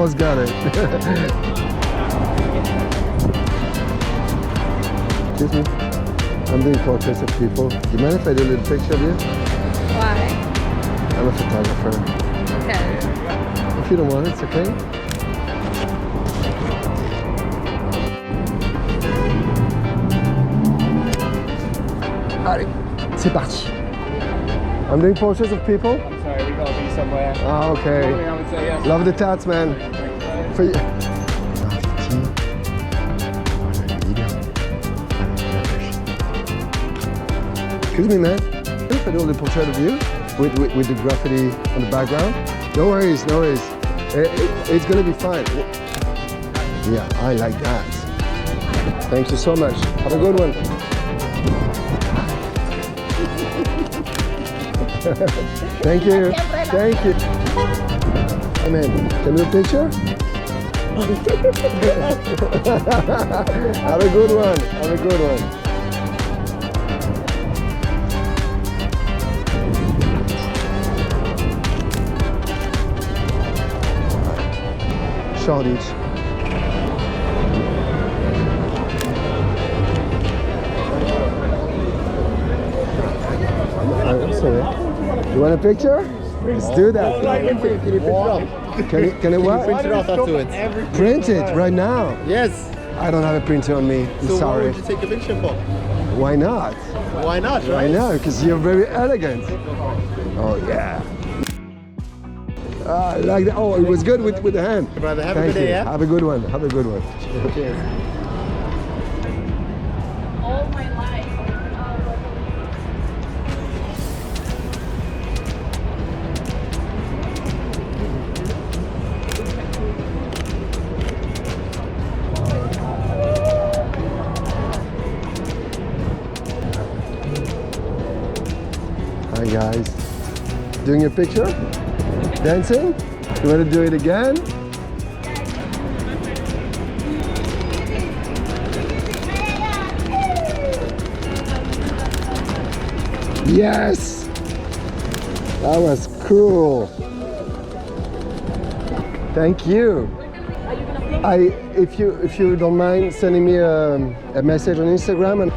almost got it. Excuse me. I'm doing portraits of people. Do you mind if I do a little picture of you? Why? I'm a photographer. Okay. If you don't want it, it's okay. Allez, c'est parti. I'm doing portraits of people. I'm sorry, we gotta be somewhere. Ah, okay. Normally I would say yes. Love the tats, man. For you. Excuse me, man. If I do a little portrait of you with the graffiti on the background, no worries, no worries. It's gonna be fine. Yeah, I like that. Thank you so much. Have a good one. Thank you. Thank you. I'm in. Can you do a picture? Have a good one. Have a good one. Short each. I'm sorry. You want a picture? Let's do that. Can it what? Print it off afterwards. Print it right now. Yes. I don't have a printer on me. I'm So sorry. what would you take a picture for? Why not? Why not, Why right? not? Because you're very elegant. Oh yeah. I like that. Oh, it was good with the hand. Brother, have Thank a good day, you. yeah? Have a good one. Have a good one. Cheers. All my life. Hi guys. Doing a picture? Dancing? You want to do it again? Yes! That was cool. Thank you. If you don't mind sending me a message on Instagram and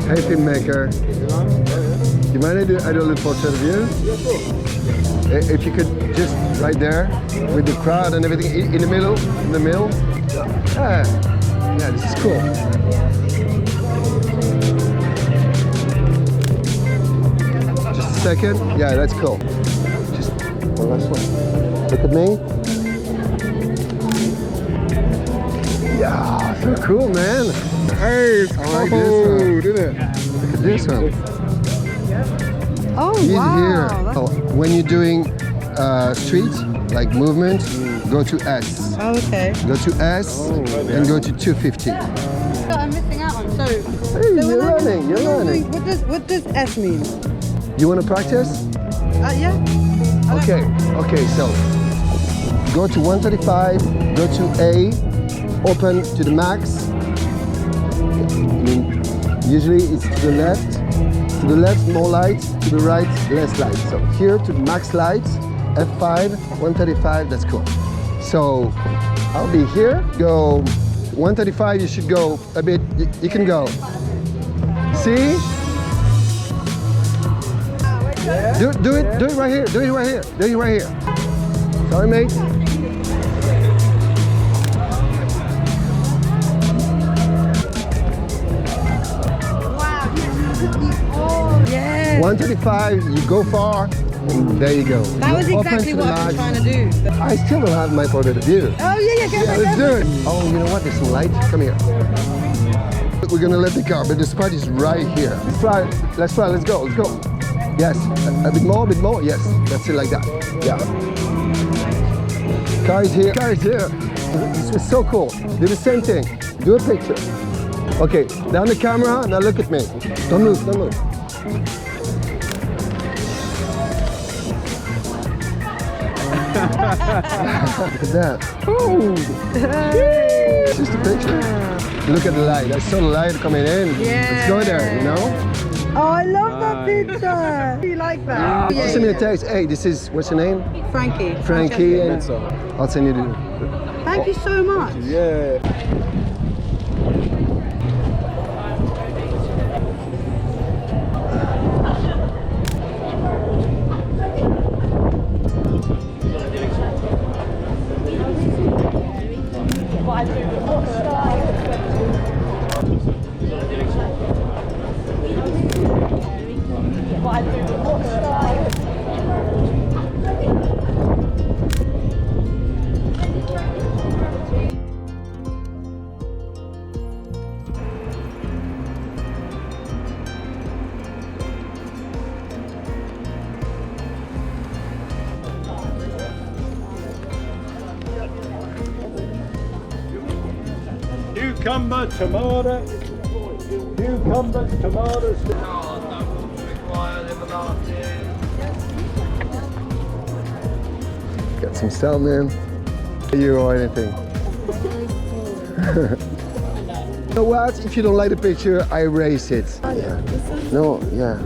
Hey filmmaker, you mind I do a little portrait of you? If you could just right there with the crowd and everything in the middle, Yeah, this is cool. Just a second. Yeah, that's cool. Just one last one. Look at me. Yeah, so cool, man. Hey, it's I like this one. isn't it? Look at this one. Oh, He's wow. here. Oh, when you're doing street, like movement, go to S. Oh, okay. Go to S and go to 250. I'm missing out on. So, Hey, you're learning, you're learning. What does S mean? You want to practice? Yeah. Okay, okay, so go to 135, go to A, open to the max. I mean, usually it's to the left more light, to the right less light. So here to the max light, F5, 135, that's cool. So I'll be here, go 135, you should go a bit, you can go. See? Do it right here, do it right here, do it right here. Sorry, mate. Oh, yeah. 135, you go far, and there you go. That was You exactly open to what the I was max. trying to do. I still don't have my point of view. Oh, yeah, go Yeah, let's do it. Oh, you know what? There's some light. Come here. We're gonna let the car, but the spot is right here. Let's fly, let's go, let's go. Yes, a bit more, yes. That's it, like that. Yeah. Car is here, car is here. This was so cool. Do the same thing. Do a picture. Okay, down the camera, now look at me. Don't move, don't move. Look at that. Ooh. It's just a picture. Look at the light. I saw the light coming in. Yeah. Let's go there, you know? Oh, I love that picture. You like that? Just send me a text. Hey, this is, what's your name? Frankie. Frankie. And I'll send you the... Thank you so much. Yeah. Cucumber, tomato, cucumbers, tomatoes. Got some style, man. You or anything. You know what? If you don't like the picture, I erase it. Oh, yeah. No, yeah.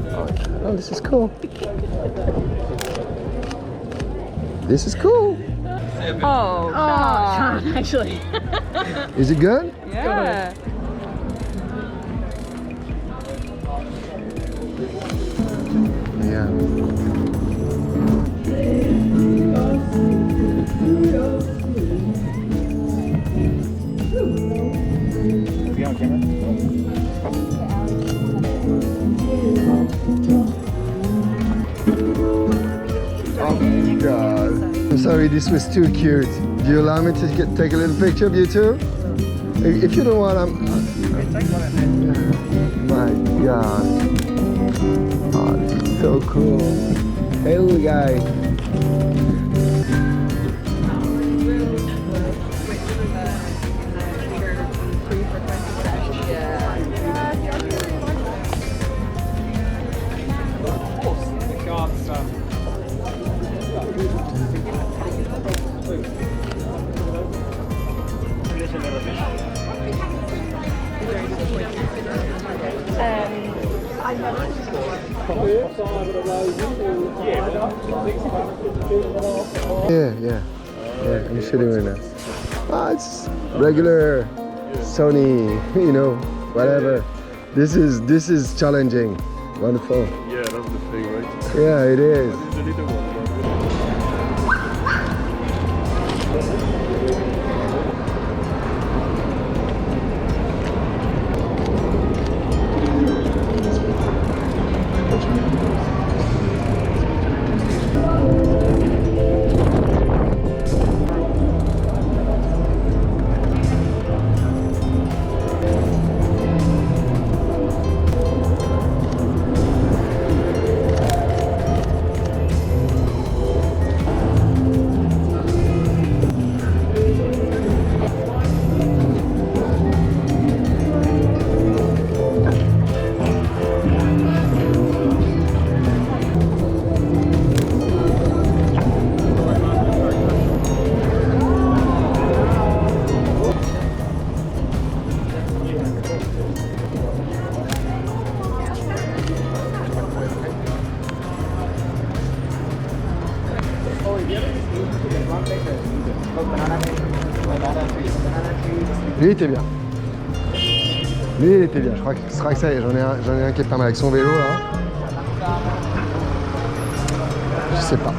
Oh, this is cool. This is cool. Oh, Sean, actually. Is it good? Yeah. Yeah. Oh God. I'm sorry, this was too cute. Do you allow me to take a little picture of you too? If you don't want, my God. Oh, this is so cool. Hey, little guy. Yeah, I'm shooting right now. Ah, it's regular Sony, you know, whatever. This is challenging. Wonderful. Yeah, that's the thing, right? Yeah, it is. It's a little one. Lui, il était bien. Lui, il était bien. Je crois que ça y est, j'en ai un qui est pas mal avec son vélo, là. Je sais pas.